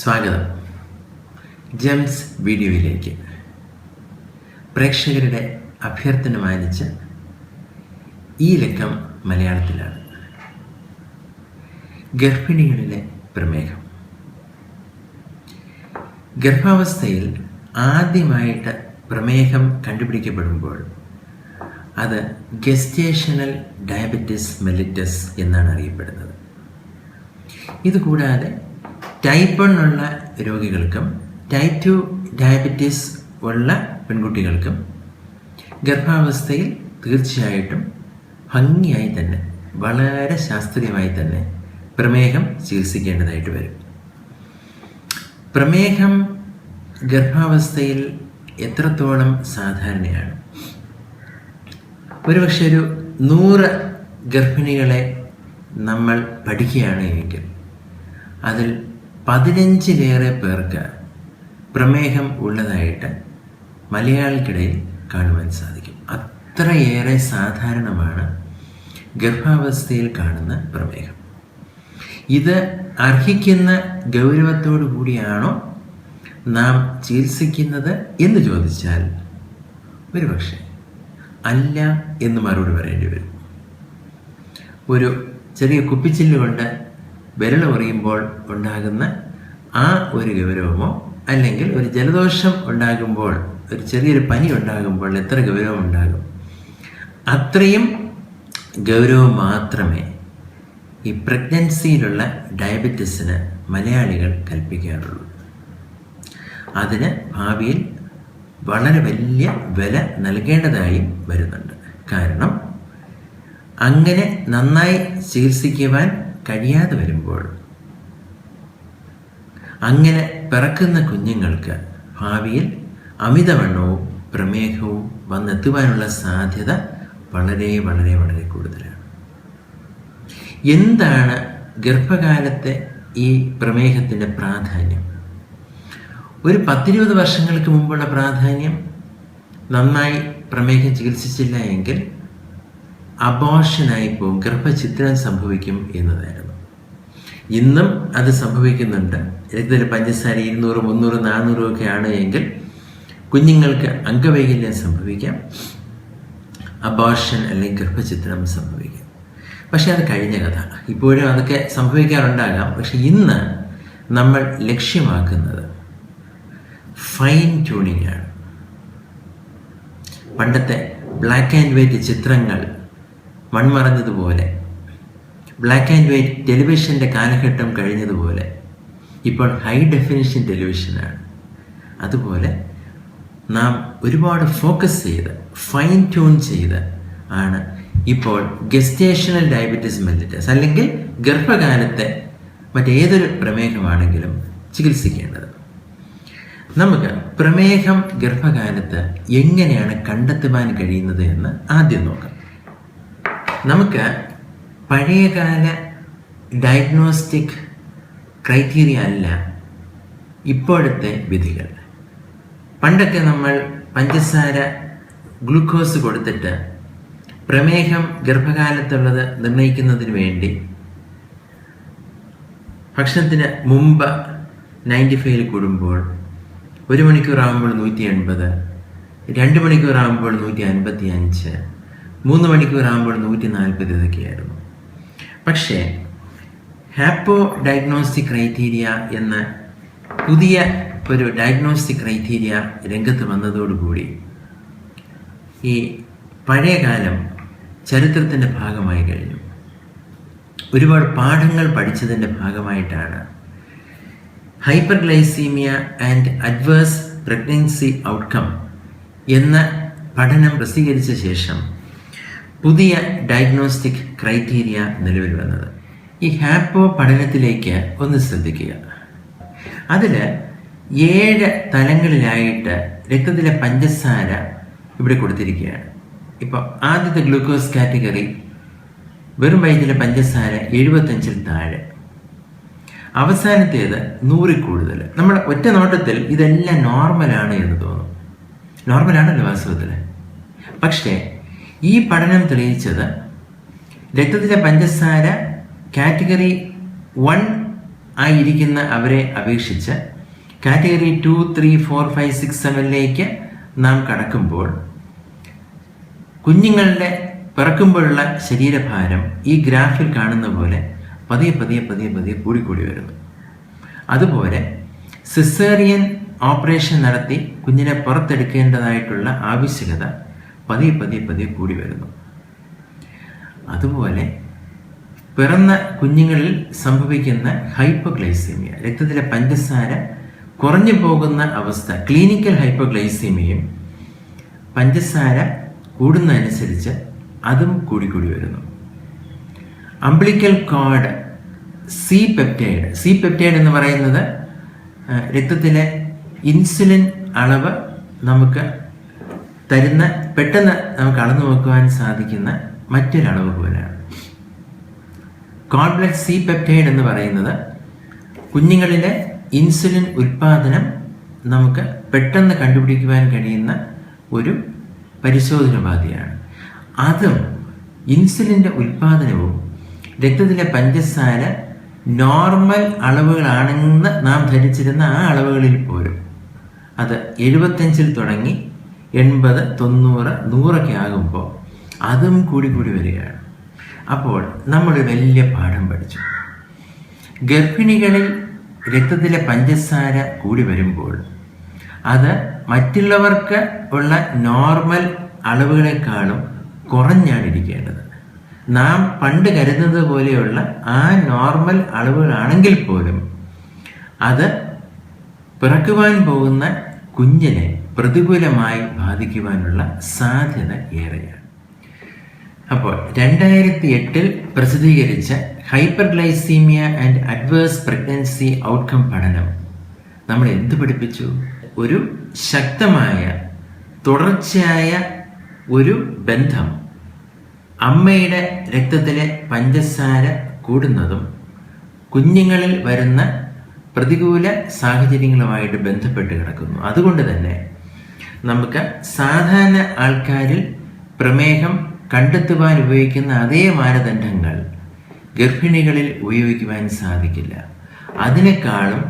സ്വാഗതം. ജെംസ് വീഡിയോയിലേക്ക് പ്രേക്ഷകരുടെ അഭ്യർത്ഥന മാനിച്ച് ഈ ലക്കം മലയാളത്തിലാണ്. ഗർഭിണികളിലെ പ്രമേഹം. ഗർഭാവസ്ഥയിൽ ആദ്യമായിട്ട് പ്രമേഹം കണ്ടുപിടിക്കപ്പെടുമ്പോൾ അത് ഗസ്റ്റേഷണൽ ഡയബറ്റിസ് മെല്ലിറ്റസ് എന്നാണ് അറിയപ്പെടുന്നത്. ഇതുകൂടാതെ ടൈപ്പ് 1 ഉള്ള രോഗികൾക്കും ടൈപ്പ് 2 ഡയബറ്റീസ് ഉള്ള പെൺകുട്ടികൾക്കും ഗർഭാവസ്ഥയിൽ തീർച്ചയായിട്ടും ഭംഗിയായി തന്നെ വളരെ ശാസ്ത്രീയമായി തന്നെ പ്രമേഹം ചികിത്സിക്കേണ്ടതായിട്ട് വരും. പ്രമേഹം ഗർഭാവസ്ഥയിൽ എത്രത്തോളം സാധാരണയാണ്? ഒരുപക്ഷെ ഒരു 100 ഗർഭിണികളെ നമ്മൾ പഠിക്കുകയാണ് എങ്കിൽ അതിൽ 15-ലേറെ പേർക്ക് പ്രമേഹം ഉള്ളതായിട്ട് മലയാളികൾക്കിടയിൽ കാണുവാൻ സാധിക്കും. അത്രയേറെ സാധാരണമാണ് ഗർഭാവസ്ഥയിൽ കാണുന്ന പ്രമേഹം. ഇത് അർഹിക്കുന്ന ഗൗരവത്തോടു കൂടിയാണോ നാം ചികിത്സിക്കുന്നത് എന്ന് ചോദിച്ചാൽ ഒരുപക്ഷെ അല്ല എന്ന് മറുപടി പറയേണ്ടി വരും. ഒരു ചെറിയ കുപ്പിച്ചില്ല് കൊണ്ട് വിരൽ ഉറിയുമ്പോൾ ഉണ്ടാകുന്ന ആ ഒരു ഗൗരവമോ, അല്ലെങ്കിൽ ഒരു ജലദോഷം ഉണ്ടാകുമ്പോൾ, ഒരു ചെറിയൊരു പനി ഉണ്ടാകുമ്പോൾ എത്ര ഗൗരവം ഉണ്ടാകും, അത്രയും ഗൗരവം മാത്രമേ ഈ പ്രഗ്നൻസിയിലുള്ള ഡയബറ്റിസിന് മലയാളികൾ കൽപ്പിക്കാറുള്ളൂ. അതിന് ഭാവിയിൽ വളരെ വലിയ വില നൽകേണ്ടതായും വരുന്നുണ്ട്. കാരണം അങ്ങനെ നന്നായി ചികിത്സിക്കുവാൻ കഴിയാതെ വരുമ്പോൾ അങ്ങനെ പിറക്കുന്ന കുഞ്ഞുങ്ങൾക്ക് ഭാവിയിൽ അമിതവണ്ണവും പ്രമേഹവും വന്നെത്തുവാനുള്ള സാധ്യത വളരെ വളരെ വളരെ കൂടുതലാണ്. എന്താണ് ഗർഭകാലത്തെ ഈ പ്രമേഹത്തിൻ്റെ പ്രാധാന്യം? ഒരു 10-20 വർഷങ്ങൾക്ക് മുമ്പുള്ള പ്രാധാന്യം നന്നായി പ്രമേഹം ചികിത്സിച്ചില്ല എങ്കിൽ അബോർഷനായി പോകും, ഗർഭഛിദ്രം സംഭവിക്കും എന്നതായിരുന്നു. ഇന്നും അത് സംഭവിക്കുന്നുണ്ട്. രക്തത്തിലെ പഞ്ചസാര 200, 300, 400 ഒക്കെ ആണ് എങ്കിൽ കുഞ്ഞുങ്ങൾക്ക് അംഗവൈകല്യം സംഭവിക്കാം, അബോർഷൻ അല്ലെങ്കിൽ ഗർഭഛിദ്രം സംഭവിക്കാം. പക്ഷെ അത് കഴിഞ്ഞ കഥ. ഇപ്പോഴും അതൊക്കെ സംഭവിക്കാറുണ്ടാകാം. പക്ഷെ ഇന്ന് നമ്മൾ ലക്ഷ്യമാക്കുന്നത് ഫൈൻ ട്യൂണിംഗ് ആണ്. പണ്ടത്തെ ബ്ലാക്ക് ആൻഡ് വൈറ്റ് ചിത്രങ്ങൾ മൺമറഞ്ഞതുപോലെ, ബ്ലാക്ക് ആൻഡ് വൈറ്റ് ടെലിവിഷൻ്റെ കാലഘട്ടം കഴിഞ്ഞതുപോലെ ഇപ്പോൾ ഹൈ ഡെഫിനിഷൻ ടെലിവിഷനാണ്. അതുപോലെ നാം ഒരുപാട് ഫോക്കസ് ചെയ്ത് ഫൈൻ ട്യൂൺ ചെയ്ത് ആണ് ഇപ്പോൾ ഗസ്റ്റേഷണൽ ഡയബറ്റിസ് മെല്ലിറ്റസ് അല്ലെങ്കിൽ ഗർഭകാലത്തെ മറ്റേതൊരു പ്രമേഹമാണെങ്കിലും ചികിത്സിക്കേണ്ടത്. നമുക്ക് പ്രമേഹം ഗർഭകാലത്ത് എങ്ങനെയാണ് കണ്ടെത്തുവാൻ കഴിയുന്നത് എന്ന് ആദ്യം നോക്കാം. നമുക്ക് പഴയകാല ഡയഗ്നോസ്റ്റിക് ക്രൈറ്റീരിയ അല്ല ഇപ്പോഴത്തെ വിധികൾ. പണ്ടൊക്കെ നമ്മൾ പഞ്ചസാര, ഗ്ലൂക്കോസ് കൊടുത്തിട്ട് പ്രമേഹം ഗർഭകാലത്തുള്ളത് നിർണ്ണയിക്കുന്നതിന് വേണ്ടി ഭക്ഷണത്തിന് മുമ്പ് 95 കൂടുമ്പോൾ 1 മണിക്കൂറാകുമ്പോൾ 180, 2 മണിക്കൂറാകുമ്പോൾ 155, 3 മണിക്കൂറാകുമ്പോൾ 140 ഇതൊക്കെയായിരുന്നു. പക്ഷേ ഹാപ്പോ ഡയഗ്നോസ്റ്റിക് ക്രൈറ്റീരിയ എന്ന പുതിയ ഒരു ഡയഗ്നോസ്റ്റിക് ക്രൈറ്റീരിയ രംഗത്ത് വന്നതോടുകൂടി ഈ പഴയകാലം ചരിത്രത്തിൻ്റെ ഭാഗമായി കഴിഞ്ഞു. ഒരുപാട് പാഠങ്ങൾ പഠിച്ചതിൻ്റെ ഭാഗമായിട്ടാണ് ഹൈപ്പർഗ്ലൈസീമിയ ആൻഡ് അഡ്വേഴ്സ് പ്രഗ്നൻസി ഔട്ട്കം എന്ന പഠനം പ്രസിദ്ധീകരിച്ച ശേഷം പുതിയ ഡയഗ്നോസ്റ്റിക് ക്രൈറ്റീരിയ നിലവിൽ വന്നത്. ഈ ഹാപ്പോ പഠനത്തിലേക്ക് ഒന്ന് ശ്രദ്ധിക്കുക. അതിൽ 7 തലങ്ങളിലായിട്ട് രക്തത്തിലെ പഞ്ചസാര ഇവിടെ കൊടുത്തിരിക്കുകയാണ്. ഇപ്പോൾ ആദ്യത്തെ ഗ്ലൂക്കോസ് കാറ്റഗറി വെറും വയറ്റിലെ പഞ്ചസാര 75-ൽ താഴെ, അവസാനത്തേത് 100-ൽ കൂടുതൽ. നമ്മുടെ ഒറ്റ നോട്ടത്തിൽ ഇതെല്ലാം നോർമലാണ് എന്ന് തോന്നും. നോർമലാണല്ലോ വാസ്തവത്തിൽ. പക്ഷേ ഈ പഠനം തെളിയിച്ചത് രക്തത്തിലെ പഞ്ചസാര കാറ്റഗറി 1 ആയിരിക്കുന്ന അവരെ അപേക്ഷിച്ച് കാറ്റഗറി 2, 3, 4, 5, 6, 7ലേക്ക് നാം കടക്കുമ്പോൾ കുഞ്ഞുങ്ങളുടെ പിറക്കുമ്പോഴുള്ള ശരീരഭാരം ഈ ഗ്രാഫിൽ കാണുന്ന പോലെ പതിയെ പതിയെ പതിയെ പതിയെ കൂടിക്കൂടി വരുന്നു. അതുപോലെ സിസേറിയൻ ഓപ്പറേഷൻ നടത്തി കുഞ്ഞിനെ പുറത്തെടുക്കേണ്ടതായിട്ടുള്ള ആവശ്യകത പതിയെ പതിയെ പതിയെ കൂടി വരുന്നു. അതുപോലെ പിറന്ന കുഞ്ഞുങ്ങളിൽ സംഭവിക്കുന്ന ഹൈപ്പോഗ്ലൈസീമിയ, രക്തത്തിലെ പഞ്ചസാര കുറഞ്ഞു പോകുന്ന അവസ്ഥ, ക്ലിനിക്കൽ ഹൈപ്പോഗ്ലൈസീമിയയും പഞ്ചസാര കൂടുന്നതനുസരിച്ച് അതും കൂടിക്കൂടി വരുന്നു. അംബ്ലിക്കൽ കോർഡ് സി പെപ്റ്റൈഡ് എന്ന് പറയുന്നത് രക്തത്തിലെ ഇൻസുലിൻ അളവ് നമുക്ക് തരുന്ന, പെട്ടെന്ന് നമുക്ക് അളന്നു നോക്കുവാൻ സാധിക്കുന്ന മറ്റൊരളവ് പോലെയാണ്. കോഡ് ബ്ലഡ് സി പെപ്റ്റൈഡ് എന്ന് പറയുന്നത് കുഞ്ഞുങ്ങളിലെ ഇൻസുലിൻ ഉൽപ്പാദനം നമുക്ക് പെട്ടെന്ന് കണ്ടുപിടിക്കുവാൻ കഴിയുന്ന ഒരു പരിശോധനോപാധിയാണ്. അതും ഇൻസുലിൻ്റെ ഉൽപ്പാദനവും രക്തത്തിലെ പഞ്ചസാര നോർമൽ അളവുകളാണെന്ന് നാം ധരിച്ചിരുന്ന ആ അളവുകളിൽ പോലും അത് 75 തുടങ്ങി 80, 90, 100 ആകുമ്പോൾ അതും കൂടി വരികയാണ്. അപ്പോൾ നമ്മൾ വലിയ പാഠം പഠിച്ചു. ഗർഭിണികളിൽ രക്തത്തിലെ പഞ്ചസാര കൂടി വരുമ്പോൾ അത് മറ്റുള്ളവർക്ക് ഉള്ള നോർമൽ അളവുകളെക്കാളും കുറഞ്ഞാണ് ഇരിക്കേണ്ടത്. നാം പണ്ട് കരുതുന്നത് പോലെയുള്ള ആ നോർമൽ അളവുകളാണെങ്കിൽ പോലും അത് പിറക്കുവാൻ പോകുന്ന കുഞ്ഞിനെ പ്രതികൂലമായി ബാധിക്കുവാനുള്ള സാധ്യത ഏറെയാണ്. അപ്പോൾ 2008 പ്രസിദ്ധീകരിച്ച ഹൈപ്പർഗ്ലൈസീമിയ ആൻഡ് അഡ്വേഴ്സ് പ്രഗ്നൻസി ഔട്ട്കം പഠനം നമ്മൾ എന്ത് പഠിപ്പിച്ചു? ഒരു ശക്തമായ തുടർച്ചയായ ഒരു ബന്ധം അമ്മയുടെ രക്തത്തിലെ പഞ്ചസാര കൂടുന്നതും കുഞ്ഞുങ്ങളിൽ വരുന്ന പ്രതികൂല സാഹചര്യങ്ങളുമായിട്ട് ബന്ധപ്പെട്ട് കിടക്കുന്നു. അതുകൊണ്ട് തന്നെ നമുക്ക് സാധാരണ ആൾക്കാരിൽ പ്രമേഹം കണ്ടെത്തുവാൻ ഉപയോഗിക്കുന്ന അതേ മാനദണ്ഡങ്ങൾ ഗർഭിണികളിൽ ഉപയോഗിക്കുവാൻ സാധിക്കില്ല. അതിനേക്കാളും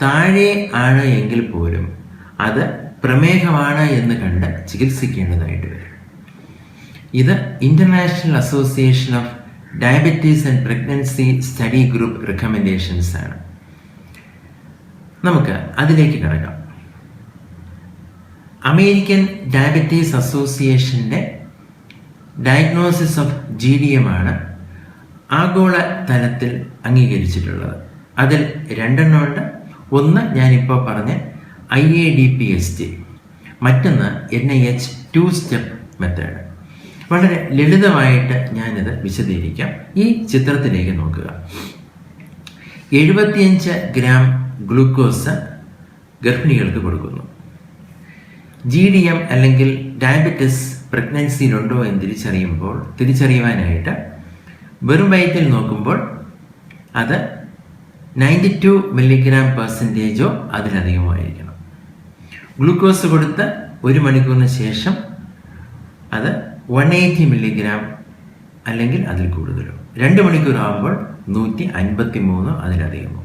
താഴെ ആണ് എങ്കിൽ പോലും അത് പ്രമേഹമാണ് എന്ന് കണ്ട് ചികിത്സിക്കേണ്ടതായിട്ട് വരും. ഇത് international association of diabetes and pregnancy study group recommendations ആണ്. നമുക്ക് അതിലേക്ക് കിടക്കാം. അമേരിക്കൻ ഡയബറ്റീസ് അസോസിയേഷൻ്റെ ഡയഗ്നോസിസ് ഓഫ് GDM ആണ് ആഗോള തലത്തിൽ അംഗീകരിച്ചിട്ടുള്ളത്. അതിൽ 2 ഉണ്ട്. ഒന്ന് ഞാനിപ്പോൾ പറഞ്ഞ IADPST, മറ്റൊന്ന് NIH 2 സ്റ്റെപ്പ് മെത്തേഡ്. വളരെ ലളിതമായിട്ട് ഞാനിത് വിശദീകരിക്കാം. ഈ ചിത്രത്തിലേക്ക് നോക്കുക. 75 ഗ്രാം ഗ്ലൂക്കോസ് ഗർഭിണികൾക്ക് കൊടുക്കുന്നു. GDM അല്ലെങ്കിൽ ഡയബറ്റിസ് പ്രഗ്നൻസിയിലുണ്ടോ എന്ന് തിരിച്ചറിയുവാനായിട്ട് വെറും വയറ്റിൽ നോക്കുമ്പോൾ അത് 92 mg/% അതിലധികമോ ആയിരിക്കണം. ഗ്ലൂക്കോസ് കൊടുത്ത് 1 മണിക്കൂറിന് ശേഷം അത് 180 mg അല്ലെങ്കിൽ അതിൽ കൂടുതലോ. 2 മണിക്കൂർ ആകുമ്പോൾ 153 അതിലധികമോ.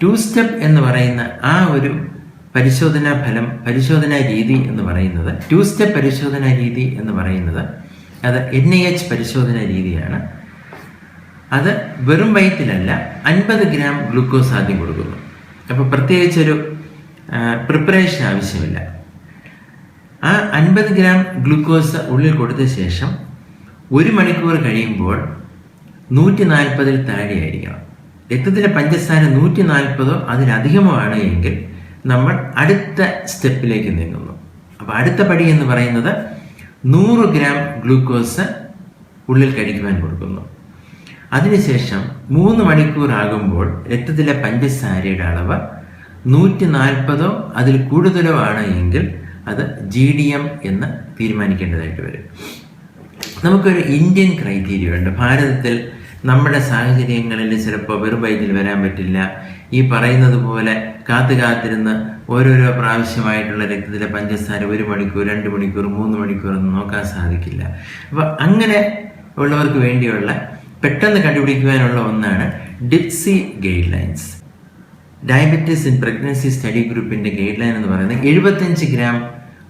2 സ്റ്റെപ്പ് എന്ന് പറയുന്ന ആ ഒരു പരിശോധനാ രീതി എന്ന് പറയുന്നത്, 2 സ്റ്റെപ്പ് പരിശോധനാ രീതി എന്ന് പറയുന്നത് അത് NIH പരിശോധനാ രീതിയാണ്. അത് വെറും വയറ്റിലല്ല, 50 ഗ്രാം ഗ്ലൂക്കോസ് ആദ്യം കൊടുക്കുന്നു. അപ്പോൾ പ്രത്യേകിച്ചൊരു പ്രിപ്പറേഷൻ ആവശ്യമില്ല. ആ 50 ഗ്രാം ഗ്ലൂക്കോസ് ഉള്ളിൽ കൊടുത്ത ശേഷം 1 മണിക്കൂർ കഴിയുമ്പോൾ 140 താഴെയായിരിക്കണം. രക്തത്തിലെ പഞ്ചസാര 140 അതിലധികമോ ആണ് എങ്കിൽ നമ്മൾ അടുത്ത സ്റ്റെപ്പിലേക്ക് നീങ്ങുന്നു. അപ്പോൾ അടുത്ത പടി എന്ന് പറയുന്നത് 100 ഗ്രാം ഗ്ലൂക്കോസ് ഉള്ളിൽ കഴിക്കുവാൻ കൊടുക്കുന്നു. അതിനുശേഷം 3 മണിക്കൂർ ആകുമ്പോൾ രക്തത്തിലെ പഞ്ചസാരയുടെ അളവ് 140 അതിൽ കൂടുതലോ ആണ് എങ്കിൽ അത് GDM എന്ന് തീരുമാനിക്കേണ്ടതായിട്ട് വരും. നമുക്കൊരു ഇന്ത്യൻ ക്രൈറ്റീരിയ ഉണ്ട്. ഭാരതത്തിൽ നമ്മുടെ സാഹചര്യങ്ങളിൽ ചിലപ്പോൾ വെറും വയറ്റിൽ വരാൻ പറ്റില്ല. ഈ പറയുന്നത് പോലെ കാത്തിരുന്ന് ഓരോരോ പ്രാവശ്യമായിട്ടുള്ള രക്തത്തിലെ പഞ്ചസാര 1 മണിക്കൂർ, 2 മണിക്കൂർ, 3 മണിക്കൂർ ഒന്നും നോക്കാൻ സാധിക്കില്ല. അപ്പോൾ അങ്ങനെ ഉള്ളവർക്ക് വേണ്ടിയുള്ള പെട്ടെന്ന് കണ്ടുപിടിക്കുവാനുള്ള ഒന്നാണ് DIPSI guide lines, diabetes in pregnancy study ഗ്രൂപ്പിൻ്റെ ഗൈഡ് ലൈൻ എന്ന് പറയുന്നത് 75 ഗ്രാം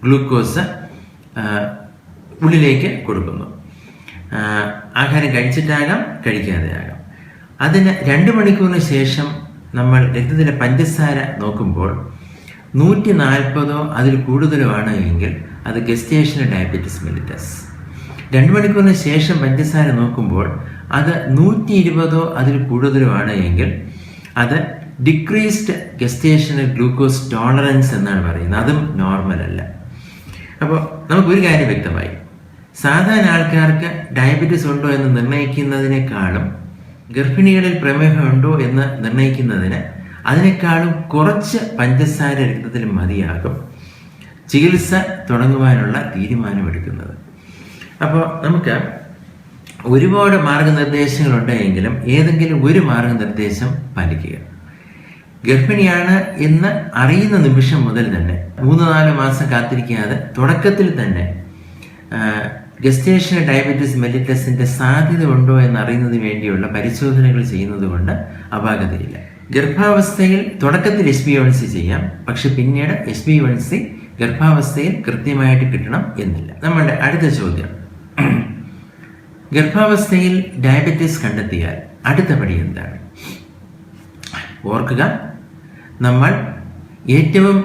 ഗ്ലൂക്കോസ് ഉള്ളിലേക്ക് കൊടുക്കുന്നു. ആഹാരം കഴിച്ചിട്ടാകാം, കഴിക്കാതെയാകാം. അതിന് 2 മണിക്കൂറിന് ശേഷം നമ്മൾ രക്തത്തിലെ പഞ്ചസാര നോക്കുമ്പോൾ 140 അതിൽ കൂടുതലോ ആണ് എങ്കിൽ അത് ഗസ്റ്റേഷണൽ ഡയബറ്റിസ് മെലിറ്റസ്. 2 മണിക്കൂറിന് ശേഷം പഞ്ചസാര നോക്കുമ്പോൾ അത് 120 അതിൽ കൂടുതലോ ആണ് എങ്കിൽ അത് ഡിക്രീസ്ഡ് ഗസ്റ്റേഷണൽ ഗ്ലൂക്കോസ് ടോളറൻസ് എന്നാണ് പറയുന്നത്. അതും നോർമൽ അല്ല. അപ്പോൾ നമുക്കൊരു കാര്യം വ്യക്തമായി, സാധാരണ ആൾക്കാർക്ക് ഡയബറ്റീസ് ഉണ്ടോ എന്ന് നിർണ്ണയിക്കുന്നതിനേക്കാളും ഗർഭിണികളിൽ പ്രമേഹം ഉണ്ടോ എന്ന് നിർണ്ണയിക്കുന്നതിന് അതിനേക്കാളും കുറച്ച് പഞ്ചസാര രക്തത്തിൽ മതിയാകും ചികിത്സ തുടങ്ങുവാനുള്ള തീരുമാനമെടുക്കുന്നത്. അപ്പോൾ നമുക്ക് ഒരുപാട് മാർഗനിർദ്ദേശങ്ങളുണ്ടെങ്കിലും ഏതെങ്കിലും ഒരു മാർഗനിർദ്ദേശം പാലിക്കുക. ഗർഭിണിയാണ് എന്ന് അറിയുന്ന നിമിഷം മുതൽ തന്നെ 3-4 മാസം കാത്തിരിക്കാതെ തുടക്കത്തിൽ തന്നെ ഗസ്റ്റേഷണൽ ഡയബറ്റീസ് മെലിറ്റസിൻ്റെ സാധ്യത ഉണ്ടോ എന്നറിയുന്നതിന് വേണ്ടിയുള്ള പരിശോധനകൾ ചെയ്യുന്നത് കൊണ്ട് അപാകതയില്ല. ഗർഭാവസ്ഥയിൽ തുടക്കത്തിൽ HbA1c ചെയ്യാം, പക്ഷെ പിന്നീട് HbA1c ഗർഭാവസ്ഥയിൽ കൃത്യമായിട്ട് കിട്ടണം എന്നില്ല. നമ്മുടെ അടുത്ത ചോദ്യം, ഗർഭാവസ്ഥയിൽ ഡയബറ്റീസ് കണ്ടെത്തിയാൽ അടുത്ത പടി എന്താണ്? ഓർക്കുക, നമ്മൾ ഏറ്റവും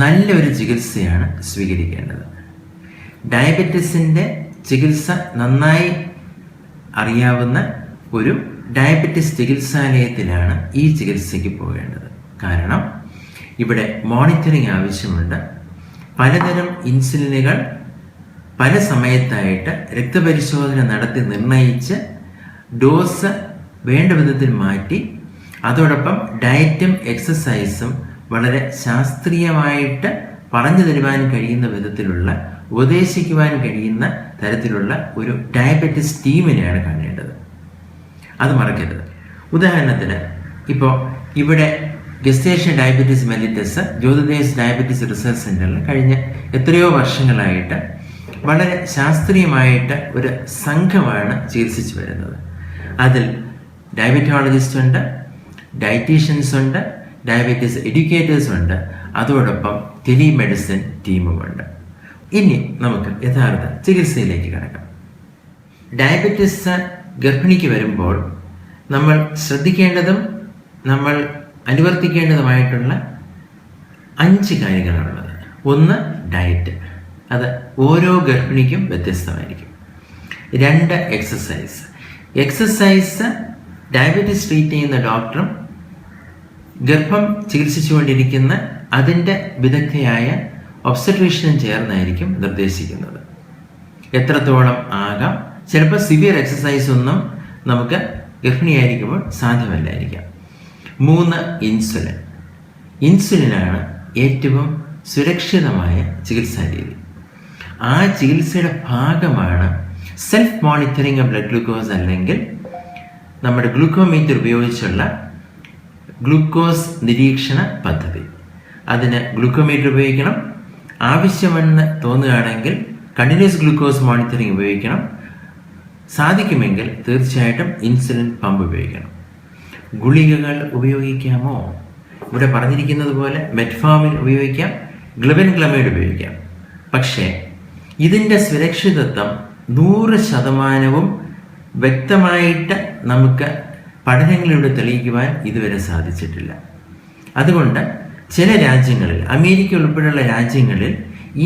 നല്ലൊരു ചികിത്സയാണ് സ്വീകരിക്കേണ്ടത്. ഡയബറ്റീസിൻ്റെ ചികിത്സ നന്നായി അറിയാവുന്ന ഒരു ഡയബറ്റീസ് ചികിത്സാലയത്തിലാണ് ഈ ചികിത്സയ്ക്ക് പോകേണ്ടത്. കാരണം ഇവിടെ മോണിറ്ററിങ് ആവശ്യമുണ്ട്. പലതരം ഇൻസുലിനുകൾ പല സമയത്തായിട്ട് രക്തപരിശോധന നടത്തി നിർണയിച്ച് ഡോസ് വേണ്ട വിധത്തിൽ മാറ്റി അതോടൊപ്പം ഡയറ്റും എക്സസൈസും വളരെ ശാസ്ത്രീയമായിട്ട് പറഞ്ഞു തരുവാൻ കഴിയുന്ന വിധത്തിലുള്ള ഉപദേശിക്കുവാൻ കഴിയുന്ന തരത്തിലുള്ള ഒരു ഡയബറ്റിസ് ടീമിനെയാണ് കാണേണ്ടത്. അത് മറക്കരുത്. ഉദാഹരണത്തിന് ഇപ്പോൾ ഇവിടെ gestation diabetes mellitus Jothydev's diabetes research സെൻ്ററിൽ കഴിഞ്ഞ എത്രയോ വർഷങ്ങളായിട്ട് വളരെ ശാസ്ത്രീയമായിട്ട് ഒരു സംഘമാണ് ചികിത്സിച്ചു വരുന്നത്. അതിൽ ഡയബറ്റോളജിസ്റ്റ് ഉണ്ട്, ഡയറ്റീഷ്യൻസ് ഉണ്ട്, ഡയബറ്റീസ് എഡ്യൂക്കേറ്റേഴ്സ് ഉണ്ട്, അതോടൊപ്പം ടെലിമെഡിസിൻ ടീമുമുണ്ട്. ഇനി നമുക്ക് യഥാർത്ഥ ചികിത്സയിലേക്ക് കിടക്കാം. ഡയബറ്റീസ് ഗർഭിണിക്ക് വരുമ്പോൾ നമ്മൾ ശ്രദ്ധിക്കേണ്ടതും നമ്മൾ അനുവർത്തിക്കേണ്ടതുമായിട്ടുള്ള 5 കാര്യങ്ങളാണുള്ളത്. 1, ഡയറ്റ്. അത് ഓരോ ഗർഭിണിക്കും വ്യത്യസ്തമായിരിക്കും. 2, എക്സസൈസ്. എക്സസൈസ് ഡയബറ്റീസ് ട്രീറ്റ് ചെയ്യുന്ന ഡോക്ടറും ഗർഭം ചികിത്സിച്ചുകൊണ്ടിരിക്കുന്ന അതിൻ്റെ വിദഗ്ധയായ ഒബ്സ്റ്റട്രീഷ്യനും ചേർന്നായിരിക്കും നിർദ്ദേശിക്കുന്നത്. എത്രത്തോളം ആകാം. ചിലപ്പോൾ സിവിയർ എക്സസൈസ് ഒന്നും നമുക്ക് ഗർഭിണിയായിരിക്കുമ്പോൾ സാധ്യമല്ലായിരിക്കാം. 3, ഇൻസുലിൻ. ഇൻസുലിനാണ് ഏറ്റവും സുരക്ഷിതമായ ചികിത്സാ രീതി. ആ ചികിത്സയുടെ ഭാഗമാണ് സെൽഫ് മോണിറ്ററിങ് ബ്ലഡ് ഗ്ലൂക്കോസ് അല്ലെങ്കിൽ നമ്മുടെ ഗ്ലൂക്കോമീറ്റർ ഉപയോഗിച്ചുള്ള ഗ്ലൂക്കോസ് നിരീക്ഷണ പദ്ധതി. അതിന് ഗ്ലൂക്കോമീറ്റർ ഉപയോഗിക്കണം. ആവശ്യമെന്ന് തോന്നുകയാണെങ്കിൽ കണ്ടിന്യൂസ് ഗ്ലൂക്കോസ് മോണിറ്ററിങ് ഉപയോഗിക്കണം. സാധിക്കുമെങ്കിൽ തീർച്ചയായിട്ടും ഇൻസുലിൻ പമ്പ് ഉപയോഗിക്കണം. ഗുളികകൾ ഉപയോഗിക്കാമോ? ഇവിടെ പറഞ്ഞിരിക്കുന്നത് പോലെ മെറ്റ്ഫോമിൻ ഉപയോഗിക്കാം, ഗ്ലബെൻഗ്ലമൈഡ് ഉപയോഗിക്കാം. പക്ഷേ ഇതിൻ്റെ സുരക്ഷിതത്വം 100% വ്യക്തമായിട്ട് നമുക്ക് പഠനങ്ങളിലൂടെ തെളിയിക്കുവാൻ ഇതുവരെ സാധിച്ചിട്ടില്ല. അതുകൊണ്ട് ചില രാജ്യങ്ങളിൽ, അമേരിക്ക ഉൾപ്പെടെയുള്ള രാജ്യങ്ങളിൽ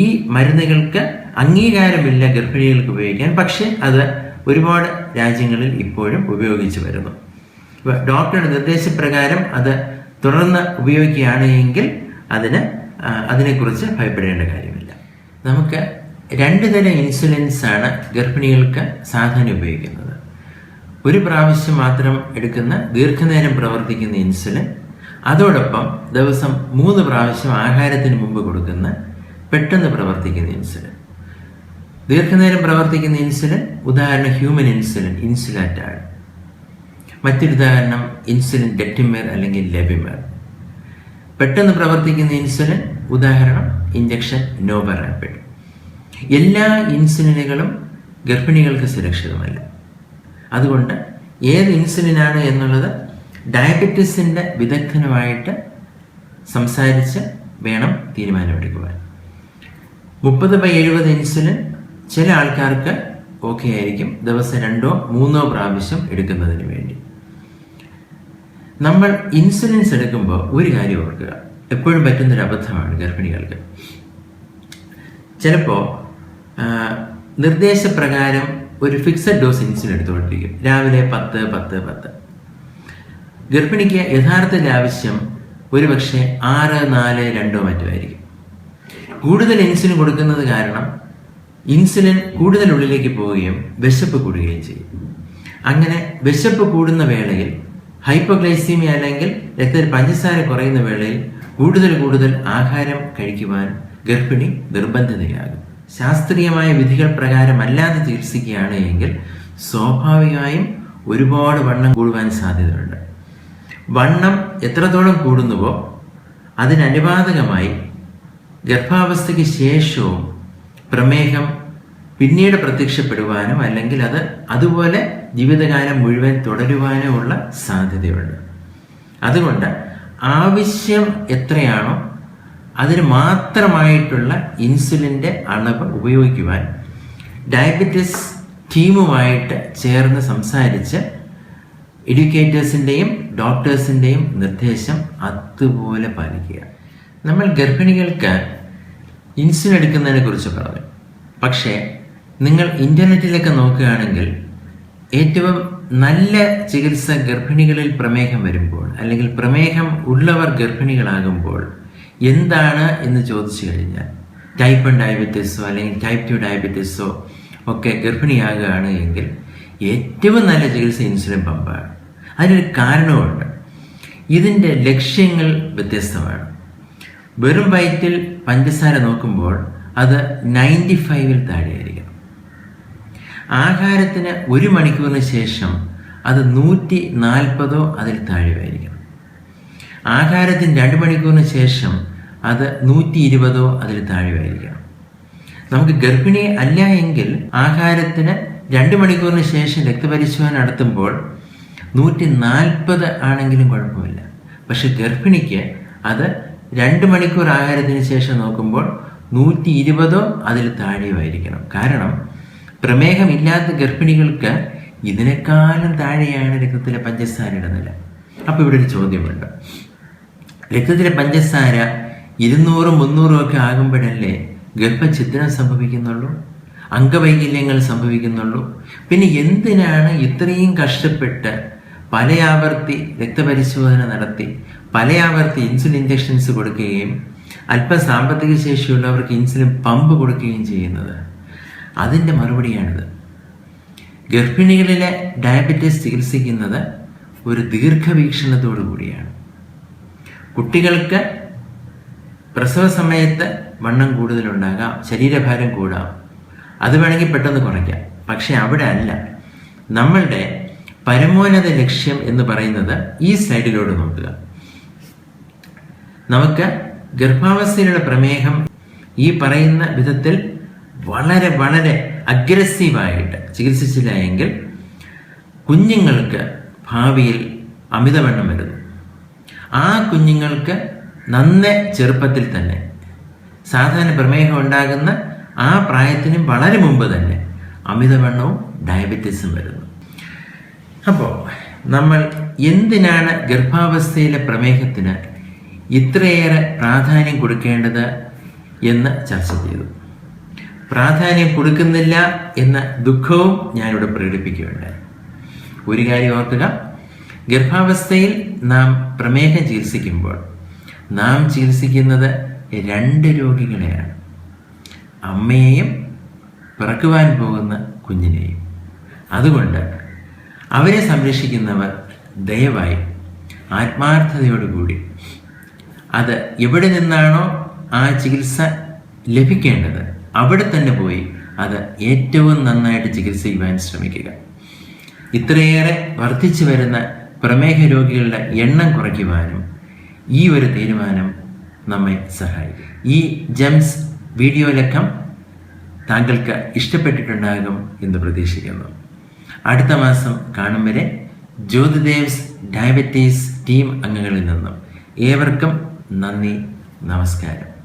ഈ മരുന്നുകൾക്ക് അംഗീകാരമില്ല ഗർഭിണികൾക്ക് ഉപയോഗിക്കാൻ. പക്ഷേ അത് ഒരുപാട് രാജ്യങ്ങളിൽ ഇപ്പോഴും ഉപയോഗിച്ചു വരുന്നു. ഡോക്ടറുടെ നിർദ്ദേശപ്രകാരം അത് തുടർന്ന് ഉപയോഗിക്കുകയാണ് എങ്കിൽ അതിനെക്കുറിച്ച് ഭയപ്പെടേണ്ട കാര്യമില്ല. നമുക്ക് 2 തരം ഇൻസുലിൻസാണ് ഗർഭിണികൾക്ക് സാധാരണ ഉപയോഗിക്കുന്നത്. ഒരു പ്രാവശ്യം മാത്രം എടുക്കുന്ന ദീർഘനേരം പ്രവർത്തിക്കുന്ന ഇൻസുലിൻ, അതോടൊപ്പം ദിവസം 3 പ്രാവശ്യം ആഹാരത്തിന് മുമ്പ് കൊടുക്കുന്ന പെട്ടെന്ന് പ്രവർത്തിക്കുന്ന ഇൻസുലിൻ. ദീർഘനേരം പ്രവർത്തിക്കുന്ന ഇൻസുലിൻ ഉദാഹരണം ഹ്യൂമൻ ഇൻസുലിൻ, ഇൻസുലാറ്റാണ്. മറ്റൊരു ഉദാഹരണം ഇൻസുലിൻ ഡെക്റ്റിമർ അല്ലെങ്കിൽ ലെബിമർ. പെട്ടെന്ന് പ്രവർത്തിക്കുന്ന ഇൻസുലിൻ ഉദാഹരണം ഇഞ്ചക്ഷൻ നോവറാപ്പിഡ്. എല്ലാ ഇൻസുലിനുകളും ഗർഭിണികൾക്ക് സുരക്ഷിതമല്ല. അതുകൊണ്ട് ഏത് ഇൻസുലിനാണ് എന്നുള്ളത് ഡയബറ്റീസിൻ്റെ വിദഗ്ധനുമായിട്ട് സംസാരിച്ച് വേണം തീരുമാനമെടുക്കുവാൻ. 30/70 ഇൻസുലിൻ ചില ആൾക്കാർക്ക് ഓക്കെ ആയിരിക്കും, ദിവസം 2 or 3 പ്രാവശ്യം എടുക്കുന്നതിന് വേണ്ടി. നമ്മൾ ഇൻസുലിൻസ് എടുക്കുമ്പോൾ ഒരു കാര്യം ഓർക്കുക, എപ്പോഴും പറ്റുന്നൊരു അബദ്ധമാണ് ഗർഭിണികൾക്ക്. ചിലപ്പോൾ നിർദ്ദേശപ്രകാരം ഒരു ഫിക്സഡ് ഡോസ് ഇൻസുലിൻ എടുത്തുകൊണ്ടിരിക്കും, രാവിലെ 10. ഗർഭിണിക്ക് യഥാർത്ഥത്തിൽ ആവശ്യം ഒരുപക്ഷെ 6, 4, 2 മറ്റുമായിരിക്കും. കൂടുതൽ ഇൻസുലിൻ കൊടുക്കുന്നത് കാരണം ഇൻസുലിൻ കൂടുതൽ ഉള്ളിലേക്ക് പോവുകയും വിശപ്പ് കൂടുകയും ചെയ്യും. അങ്ങനെ വിശപ്പ് കൂടുന്ന വേളയിൽ ഹൈപ്പോഗ്ലൈസീമിയ അല്ലെങ്കിൽ രക്തത്തിൽ പഞ്ചസാര കുറയുന്ന വേളയിൽ കൂടുതൽ ആഹാരം കഴിക്കുവാൻ ഗർഭിണി നിർബന്ധിതയാകും. ശാസ്ത്രീയമായ വിധികൾ പ്രകാരമല്ലാതെ ചികിത്സിക്കുകയാണ് എങ്കിൽ സ്വാഭാവികമായും ഒരുപാട് വണ്ണം കൂടുവാൻ സാധ്യതയുണ്ട്. വണ്ണം എത്രത്തോളം കൂടുന്നുവോ അതിനനുപാതകമായി ഗർഭാവസ്ഥയ്ക്ക് ശേഷവും പ്രമേഹം പിന്നീട് പ്രത്യക്ഷപ്പെടുവാനും അല്ലെങ്കിൽ അതുപോലെ ജീവിതകാലം മുഴുവൻ തുടരുവാനോ ഉള്ള സാധ്യതയുണ്ട്. അതുകൊണ്ട് ആവശ്യം എത്രയാണോ അതിന് മാത്രമായിട്ടുള്ള ഇൻസുലിൻ്റെ അളവ് ഉപയോഗിക്കുവാൻ ഡയബറ്റിസ് ടീമുമായിട്ട് ചേർന്ന് സംസാരിച്ച് എഡ്യൂക്കേറ്റേഴ്സിൻ്റെയും ഡോക്ടേഴ്സിൻ്റെയും നിർദ്ദേശം അതുപോലെ പാലിക്കുക. നമ്മൾ ഗർഭിണികൾക്ക് ഇൻസുലിൻ എടുക്കുന്നതിനെ കുറിച്ച് പറഞ്ഞു. പക്ഷേ നിങ്ങൾ ഇൻ്റർനെറ്റിലൊക്കെ നോക്കുകയാണെങ്കിൽ ഏറ്റവും നല്ല ചികിത്സ ഗർഭിണികളിൽ പ്രമേഹം വരുമ്പോൾ അല്ലെങ്കിൽ പ്രമേഹം ഉള്ളവർ ഗർഭിണികളാകുമ്പോൾ എന്താണ് എന്ന് ചോദിച്ചു കഴിഞ്ഞാൽ ടൈപ്പ് 1 ഡയബറ്റീസോ അല്ലെങ്കിൽ ടൈപ്പ് 2 ഡയബറ്റീസോ ഒക്കെ ഗർഭിണിയാകുകയാണ് എങ്കിൽ ഏറ്റവും നല്ല ചികിത്സ ഇൻസുലിൻ പമ്പാണ്. അതിനൊരു കാരണമുണ്ട്. ഇതിൻ്റെ ലക്ഷ്യങ്ങൾ വ്യത്യസ്തമാണ്. വെറും വയറ്റിൽ പഞ്ചസാര നോക്കുമ്പോൾ അത് 95-ൽ താഴെയായിരിക്കണം. ആഹാരത്തിന് 1 മണിക്കൂറിന് ശേഷം അത് 140 അതിൽ താഴെയായിരിക്കണം. ആഹാരത്തിന് 2 മണിക്കൂറിന് ശേഷം അത് 120 അതിൽ താഴെയായിരിക്കണം. നമുക്ക് ഗർഭിണി അല്ല എങ്കിൽ ആഹാരത്തിന് 2 മണിക്കൂറിന് ശേഷം രക്തപരിശോധന നടത്തുമ്പോൾ 140 ആണെങ്കിലും കുഴപ്പമില്ല. പക്ഷെ ഗർഭിണിക്ക് അത് 2 മണിക്കൂർ ആഹാരത്തിന് ശേഷം നോക്കുമ്പോൾ 120 അതിൽ താഴെയായിരിക്കണം. കാരണം പ്രമേഹമില്ലാത്ത ഗർഭിണികൾക്ക് ഇതിനേക്കാളും താഴെയാണ് രക്തത്തിലെ പഞ്ചസാരയുടെ നില. അപ്പോൾ ഇവിടെ ഒരു ചോദ്യമുണ്ട്, രക്തത്തിലെ പഞ്ചസാര 200, 300 ഒക്കെ ആകുമ്പോഴല്ലേ ഗർഭഛിദ്രം സംഭവിക്കുന്നുള്ളൂ, അംഗവൈകല്യങ്ങൾ സംഭവിക്കുന്നുള്ളൂ? പിന്നെ എന്തിനാണ് ഇത്രയും കഷ്ടപ്പെട്ട് പലയാവർത്തി രക്തപരിശോധന നടത്തി പലയാവർത്തി ഇൻസുലിൻ ഇഞ്ചക്ഷൻസ് കൊടുക്കുകയും അല്പം സാമ്പത്തിക ശേഷിയുള്ളവർക്ക് ഇൻസുലിൻ പമ്പ് കൊടുക്കുകയും ചെയ്യുന്നത്? അതിൻ്റെ മറുപടിയാണിത്. ഗർഭിണികളിലെ ഡയബറ്റീസ് ചികിത്സിക്കുന്നത് ഒരു ദീർഘവീക്ഷണത്തോടു കൂടിയാണ്. കുട്ടികൾക്ക് പ്രസവ സമയത്ത് വണ്ണം കൂടുതലുണ്ടാകാം, ശരീരഭാരം കൂടാം, അത് വേണമെങ്കിൽ പെട്ടെന്ന് കുറയ്ക്കാം. പക്ഷെ അവിടെ അല്ല. നമ്മളുടെ പരമോന്നത ലക്ഷ്യം എന്ന് പറയുന്നത് ഈ സ്ലൈഡിലൂടെ നോക്കുക. നമുക്ക് ഗർഭാവസ്ഥയിലുള്ള പ്രമേഹം ഈ പറയുന്ന വിധത്തിൽ വളരെ വളരെ അഗ്രസീവായിട്ട് ചികിത്സിച്ചില്ല എങ്കിൽ കുഞ്ഞുങ്ങൾക്ക് ഭാവിയിൽ അമിതവണ്ണം വരുന്നു. ആ കുഞ്ഞുങ്ങൾക്ക് നന്നേ ചെറുപ്പത്തിൽ തന്നെ, സാധാരണ പ്രമേഹം ഉണ്ടാകുന്ന ആ പ്രായത്തിനും വളരെ മുമ്പ് തന്നെ അമിതവണ്ണവും ഡയബറ്റീസും വരുന്നു. അപ്പോൾ നമ്മൾ എന്തിനാണ് ഗർഭാവസ്ഥയിലെ പ്രമേഹത്തിന് ഇത്രയേറെ പ്രാധാന്യം കൊടുക്കേണ്ടത് എന്ന് ചർച്ച ചെയ്തു. പ്രാധാന്യം കൊടുക്കുന്നില്ല എന്ന ദുഃഖവും ഞാനിവിടെ പ്രകടിപ്പിക്കുകയുണ്ടായി. ഒരു കാര്യം ഓർക്കുക, ഗർഭാവസ്ഥയിൽ നാം പ്രമേഹം ചികിത്സിക്കുമ്പോൾ നാം ചികിത്സിക്കുന്നത് 2 രോഗികളെയാണ്, അമ്മയെയും പിറക്കുവാൻ പോകുന്ന കുഞ്ഞിനെയും. അതുകൊണ്ട് അവരെ സംരക്ഷിക്കുന്നവർ ദയവായി ആത്മാർത്ഥതയോടുകൂടി അത് എവിടെ നിന്നാണോ ആ ചികിത്സ ലഭിക്കേണ്ടത് അവിടെ തന്നെ പോയി അത് ഏറ്റവും നന്നായിട്ട് ചികിത്സിക്കുവാൻ ശ്രമിക്കുക. ഇത്രയേറെ വർദ്ധിച്ചു വരുന്ന പ്രമേഹ രോഗികളുടെ എണ്ണം കുറയ്ക്കുവാനും ഈ ഒരു തീരുമാനം നമ്മെ സഹായിക്കും. ഈ ജെംസ് വീഡിയോ ലക്കം താങ്കൾക്ക് ഇഷ്ടപ്പെട്ടിട്ടുണ്ടാകും എന്ന് പ്രതീക്ഷിക്കുന്നു. അടുത്ത മാസം കാണും വരെ ജ്യോതിദേവ്സ് ഡയബറ്റീസ് ടീം അംഗങ്ങളിൽ നിന്നും ഏവർക്കും നന്ദി, നമസ്കാരം.